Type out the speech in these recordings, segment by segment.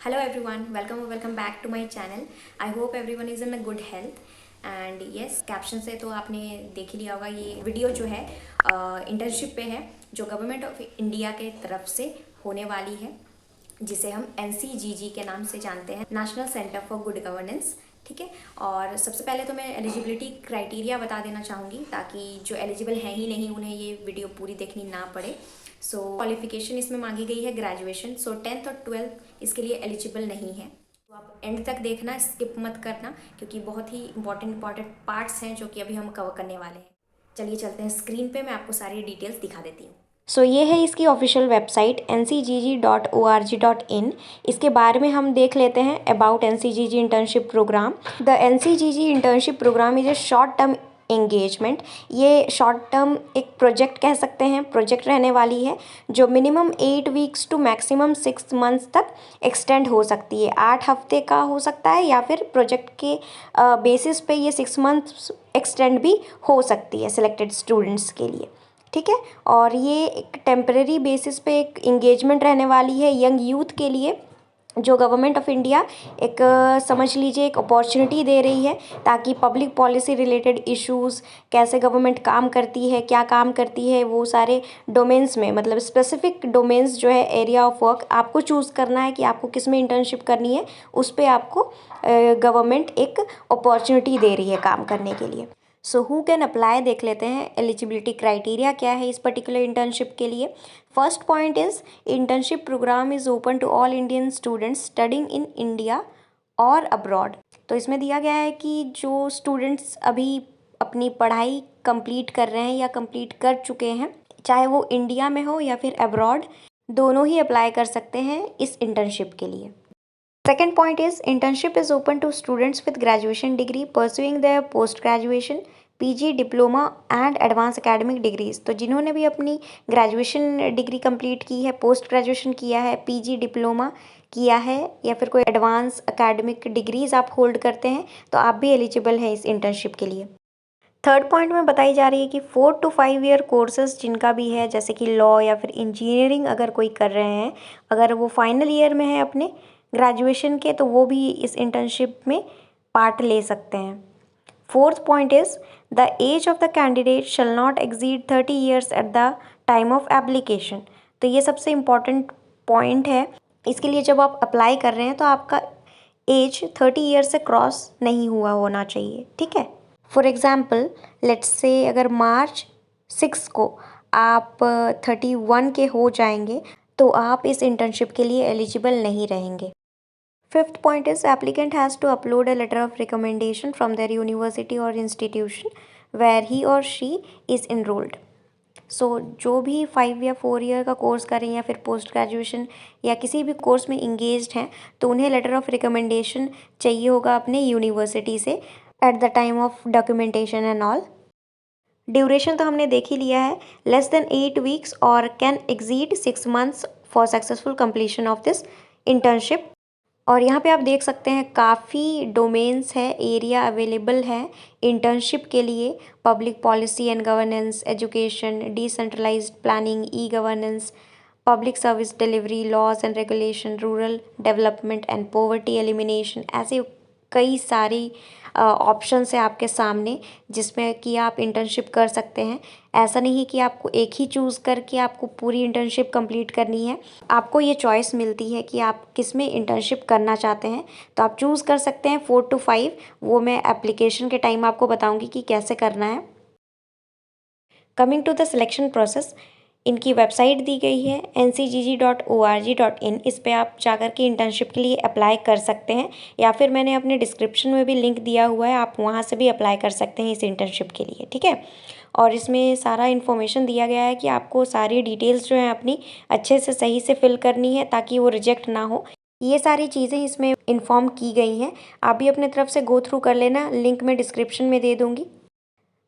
Hello everyone, welcome or welcome back to my channel. I hope everyone is in a good health. And yes caption से तो आपने देख ही लिया होगा, ये वीडियो जो है इंटर्नशिप पे है जो गवर्नमेंट ऑफ इंडिया के तरफ से होने वाली है, जिसे हम NCGG के नाम से जानते हैं, national centre for good governance. ठीक है, और सबसे पहले तो मैं एलिजिबिलिटी क्राइटेरिया बता देना चाहूँगी ताकि जो एलिजिबल है ही नहीं उन्हें ये वीडियो पूरी देखनी ना पड़े। सो क्वालिफिकेशन इसमें मांगी गई है ग्रेजुएशन, सो 10th और 12th इसके लिए एलिजिबल नहीं है। तो आप एंड तक देखना, स्किप मत करना, क्योंकि बहुत ही इंपॉर्टेंट पार्ट्स हैं जो कि अभी हम कवर करने वाले हैं। चलिए चलते हैं स्क्रीन पे, मैं आपको सारी डिटेल्स दिखा देती हूँ। सो ये है इसकी ऑफिशियल वेबसाइट ncgg.org.in। इसके बारे में हम देख लेते हैं about NCGG internship program. The NCGG internship program is a short term engagement. ये शॉर्ट टर्म एक प्रोजेक्ट कह सकते हैं, प्रोजेक्ट रहने वाली है जो minimum 8 weeks to maximum 6 months तक एक्सटेंड हो सकती है। 8 हफ्ते का हो सकता है या फिर प्रोजेक्ट के बेसिस पे ये 6 मंथ्स एक्सटेंड भी हो सकती है सिलेक्टेड स्टूडेंट्स के लिए। ठीक है, और ये एक टेम्परेरी बेसिस पे एक इंगेजमेंट रहने वाली है यंग यूथ के लिए, जो गवर्नमेंट ऑफ इंडिया एक समझ लीजिए एक अपॉर्चुनिटी दे रही है ताकि पब्लिक पॉलिसी रिलेटेड इश्यूज़, कैसे गवर्नमेंट काम करती है, क्या काम करती है, वो सारे डोमेन्स में, मतलब स्पेसिफिक डोमेन्स जो है, एरिया ऑफ वर्क आपको चूज़ करना है कि आपको किस में इंटर्नशिप करनी है, उस पर आपको गवर्नमेंट एक अपॉर्चुनिटी दे रही है काम करने के लिए। सो हु कैन अप्लाई देख लेते हैं, एलिजिबिलिटी क्राइटेरिया क्या है इस पर्टिकुलर इंटर्नशिप के लिए। First point is internship program is open to all Indian students studying in India और अब्रॉड। तो इसमें दिया गया है कि जो स्टूडेंट्स अभी अपनी पढ़ाई कंप्लीट कर रहे हैं या कंप्लीट कर चुके हैं, चाहे वो इंडिया में हो या फिर अब्रॉड, दोनों ही अप्लाई कर सकते हैं इस इंटर्नशिप के लिए। Second point is internship is open to students with graduation degree pursuing their post graduation, PG, diploma and advance academic degrees. तो जिन्होंने भी अपनी ग्रेजुएशन डिग्री कंप्लीट की है, पोस्ट ग्रेजुएशन किया है, PG डिप्लोमा किया है या फिर कोई एडवांस एकेडमिक डिग्रीज आप होल्ड करते हैं, तो आप भी एलिजिबल है इस इंटर्नशिप के लिए। थर्ड पॉइंट में बताई जा रही है कि 4 to 5 ईयर कोर्सेज जिनका भी है, जैसे कि लॉ या फिर इंजीनियरिंग अगर कोई कर रहे हैं, अगर वो फाइनल ईयर में है अपने ग्रेजुएशन के, तो वो भी इस इंटर्नशिप में पार्ट ले सकते हैं। Fourth point is the age of the candidate shall not exceed 30 years at the time of application. तो ये सबसे इम्पॉर्टेंट पॉइंट है। इसके लिए जब आप अप्लाई कर रहे हैं तो आपका एज 30 ईयर्स से क्रॉस नहीं हुआ होना चाहिए। ठीक है, फॉर एग्ज़ाम्पल लेट्स से अगर मार्च 6 को आप 31 के हो जाएंगे तो आप इस इंटर्नशिप के लिए एलिजिबल नहीं रहेंगे। Fifth point is applicant has to upload a letter of recommendation from their university और इंस्टीट्यूशन वेयर ही और शी इज़ इनरोल्ड। सो जो भी 5 या 4 ईयर का कोर्स करें या फिर पोस्ट ग्रेजुएशन या किसी भी कोर्स में इंगेज्ड हैं, तो उन्हें लेटर ऑफ रिकमेंडेशन चाहिए होगा अपने यूनिवर्सिटी से eight the time of documentation and all. Duration तो हमने देख ही लिया है, लेस देन 8 वीक्स और can exceed 6 months for successful completion of this internship. और यहाँ पे आप देख सकते हैं काफ़ी डोमेन्स है, एरिया अवेलेबल है इंटर्नशिप के लिए। Public policy and governance, education, decentralised planning, e governance, public service delivery, laws and regulation, rural development and poverty elimination, ऐसे कई सारी ऑप्शंस है आपके सामने जिसमें कि आप इंटर्नशिप कर सकते हैं। ऐसा नहीं कि आपको एक ही चूज़ करके आपको पूरी इंटर्नशिप कंप्लीट करनी है, आपको ये चॉइस मिलती है कि आप किस में इंटर्नशिप करना चाहते हैं, तो आप चूज़ कर सकते हैं 4 to 5। वो मैं एप्लीकेशन के टाइम आपको बताऊंगी कि कैसे करना है। Coming to the selection process, इनकी वेबसाइट दी गई है ncgg.org.in। इस पे आप जाकर के इंटर्नशिप के लिए अप्लाई कर सकते हैं, या फिर मैंने अपने डिस्क्रिप्शन में भी लिंक दिया हुआ है, आप वहाँ से भी अप्लाई कर सकते हैं इस इंटर्नशिप के लिए। ठीक है, और इसमें सारा इन्फॉर्मेशन दिया गया है कि आपको सारी डिटेल्स जो हैं अपनी अच्छे से सही से फिल करनी है ताकि वो रिजेक्ट ना हो। ये सारी चीज़ें इसमें इन्फॉर्म की गई हैं, आप भी अपने तरफ से गो थ्रू कर लेना, लिंक मैं डिस्क्रिप्शन में दे दूँगी।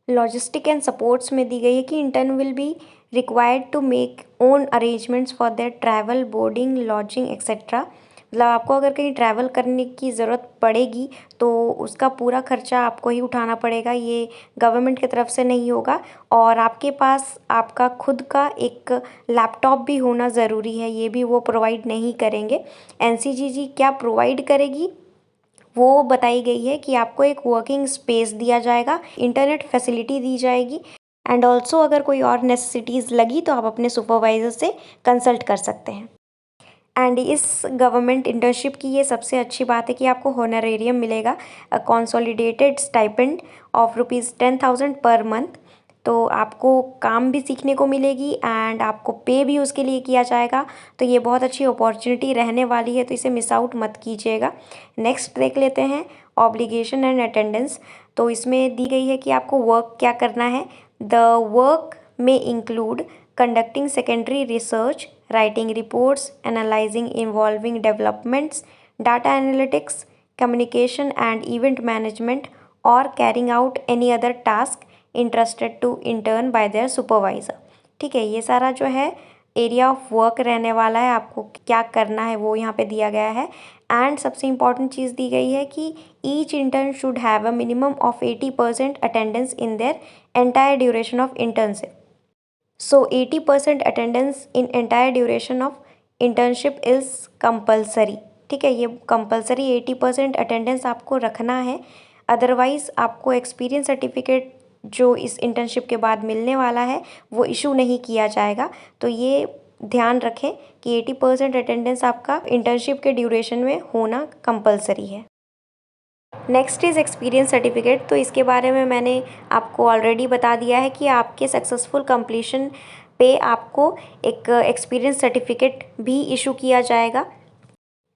लॉजिस्टिक एंड सपोर्ट्स में दी गई है कि intern will be required to make own arrangements for their travel, boarding, lodging etcetera मतलब आपको अगर कहीं ट्रैवल करने की ज़रूरत पड़ेगी तो उसका पूरा खर्चा आपको ही उठाना पड़ेगा, ये गवर्नमेंट की तरफ से नहीं होगा। और आपके पास आपका खुद का एक लैपटॉप भी होना ज़रूरी है, ये भी वो प्रोवाइड नहीं करेंगे। एनसीजीजी क्या प्रोवाइड करेगी वो बताई गई है कि आपको एक वर्किंग स्पेस दिया जाएगा, इंटरनेट फैसिलिटी दी जाएगी एंड ऑल्सो अगर कोई और नेसेसिटीज़ लगी तो आप अपने सुपरवाइज़र से कंसल्ट कर सकते हैं। एंड इस गवर्नमेंट इंटर्नशिप की ये सबसे अच्छी बात है कि आपको होनरेरियम मिलेगा, consolidated stipend of ₹10,000 per month. तो आपको काम भी सीखने को मिलेगी एंड आपको पे भी उसके लिए किया जाएगा। तो ये बहुत अच्छी अपॉर्चुनिटी रहने वाली है, तो इसे मिस आउट मत कीजिएगा। नेक्स्ट देख लेते हैं ऑब्लिगेशन एंड अटेंडेंस। तो इसमें दी गई है कि आपको वर्क क्या करना है। द वर्क में include conducting secondary research, writing reports, analyzing involving developments, data analytics, communication and event management, or carrying out any other task entrusted to intern by their supervisor। ठीक है, ये सारा जो है एरिया ऑफ वर्क रहने वाला है, आपको क्या करना है वो यहाँ पे दिया गया है। एंड सबसे इम्पॉर्टेंट चीज़ दी गई है कि each intern should have a minimum of 80% attendance in their entire duration of internship. So 80% attendance in entire duration of internship is compulsory. ठीक है, ये कंपलसरी 80% अटेंडेंस आपको रखना है, अदरवाइज़ आपको एक्सपीरियंस सर्टिफिकेट जो इस इंटर्नशिप के बाद मिलने वाला है वो इशू नहीं किया जाएगा। तो ये ध्यान रखें कि 80% अटेंडेंस आपका इंटर्नशिप के ड्यूरेशन में होना कंपलसरी है। Next is experience certificate. तो इसके बारे में मैंने आपको ऑलरेडी बता दिया है कि आपके सक्सेसफुल कंप्लीशन पे आपको एक एक्सपीरियंस सर्टिफिकेट भी इशू किया जाएगा।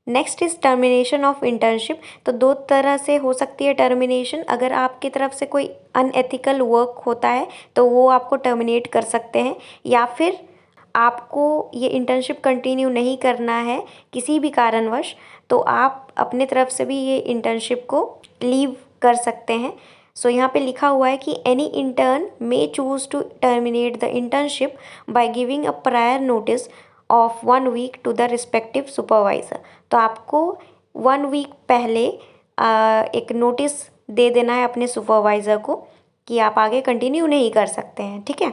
Next is termination of internship. तो दो तरह से हो सकती है टर्मिनेशन। अगर आपकी तरफ से कोई अनएथिकल वर्क होता है तो वो आपको टर्मिनेट कर सकते हैं, या फिर आपको ये इंटर्नशिप कंटिन्यू नहीं करना है किसी भी कारणवश, तो आप अपने तरफ से भी ये इंटर्नशिप को लीव कर सकते हैं। सो यहाँ पे लिखा हुआ है कि any intern may choose to terminate the internship by giving a prior notice of 1 week to the respective supervisor. तो आपको 1 वीक पहले एक नोटिस दे देना है अपने सुपरवाइज़र को कि आप आगे कंटिन्यू नहीं कर सकते हैं। ठीक है,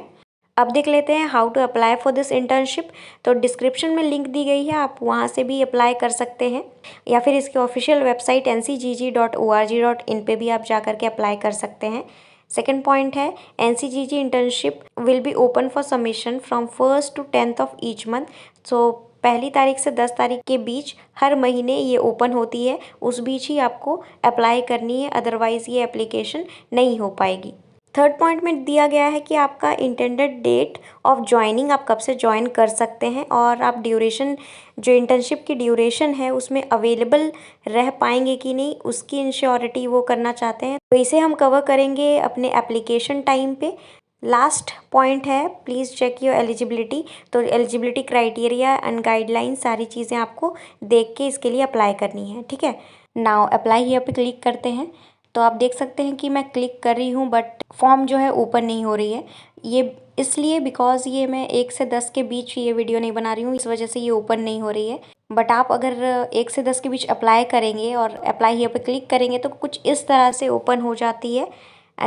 अब देख लेते हैं how to apply for this internship. तो डिस्क्रिप्शन में लिंक दी गई है, आप वहाँ से भी अप्लाई कर सकते हैं, या फिर इसकी ऑफिशियल वेबसाइट ncgg.org.in पे भी आप जा कर के अप्लाई कर सकते हैं। सेकेंड पॉइंट है NCGG internship will be open for submission from 1st to 10th of each month. So 1 तारीख से 10 तारीख के बीच हर महीने ये ओपन होती है, उस बीच ही आपको अप्लाई करनी है, अदरवाइज़ ये एप्लीकेशन नहीं हो पाएगी। थर्ड पॉइंट में दिया गया है कि आपका इंटेंडेड डेट ऑफ ज्वाइनिंग, आप कब से ज्वाइन कर सकते हैं, और आप ड्यूरेशन जो इंटर्नशिप की ड्यूरेशन है उसमें अवेलेबल रह पाएंगे कि नहीं, उसकी इंश्योरिटी वो करना चाहते हैं। तो इसे हम कवर करेंगे अपने एप्लीकेशन टाइम पे। लास्ट पॉइंट है प्लीज़ चेक योर एलिजिबिलिटी। तो एलिजिबिलिटी क्राइटेरिया एंड गाइडलाइंस सारी चीज़ें आपको देख के इसके लिए अप्लाई करनी है। ठीक है, नाउ अप्लाई हियर पे क्लिक करते हैं। तो आप देख सकते हैं कि मैं क्लिक कर रही हूँ बट फॉर्म जो है ओपन नहीं हो रही है। ये इसलिए बिकॉज़ ये मैं 1 से 10 के बीच ये वीडियो नहीं बना रही हूँ, इस वजह से ये ओपन नहीं हो रही है। बट आप अगर 1 से 10 के बीच अप्लाई करेंगे और अप्लाई हियर पे क्लिक करेंगे तो कुछ इस तरह से ओपन हो जाती है,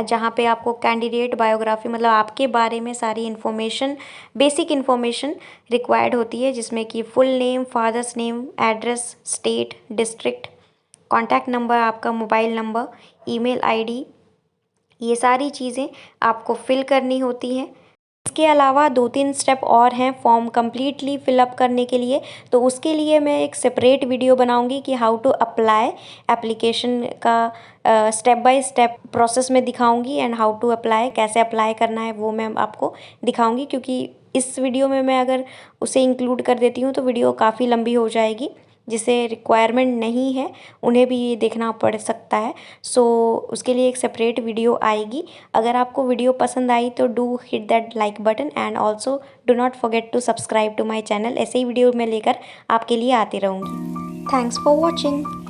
जहाँ पे आपको कैंडिडेट बायोग्राफी मतलब आपके बारे में सारी इन्फॉर्मेशन, बेसिक इन्फॉर्मेशन रिक्वायर्ड होती है, जिसमें कि full name, father's name, address, state, district, contact number, आपका मोबाइल नंबर, ईमेल आईडी, ये सारी चीज़ें आपको फिल करनी होती हैं। इसके अलावा 2-3 स्टेप और हैं फॉर्म कम्प्लीटली फिलअप करने के लिए, तो उसके लिए मैं एक सेपरेट वीडियो बनाऊंगी कि हाउ टू अप्लाई एप्लीकेशन का स्टेप बाय स्टेप प्रोसेस में दिखाऊंगी, एंड हाउ टू अप्लाई, कैसे अप्लाई करना है वो मैं आपको दिखाऊंगी, क्योंकि इस वीडियो में मैं अगर उसे इंक्लूड कर देती हूँ तो वीडियो काफ़ी लंबी हो जाएगी। जिसे रिक्वायरमेंट नहीं है उन्हें भी ये देखना पड़ सकता है। सो उसके लिए एक सेपरेट वीडियो आएगी। अगर आपको वीडियो पसंद आई तो do hit that like button and also do not forget to subscribe to my channel. ऐसे ही वीडियो मैं लेकर आपके लिए आती रहूँगी। Thanks for watching.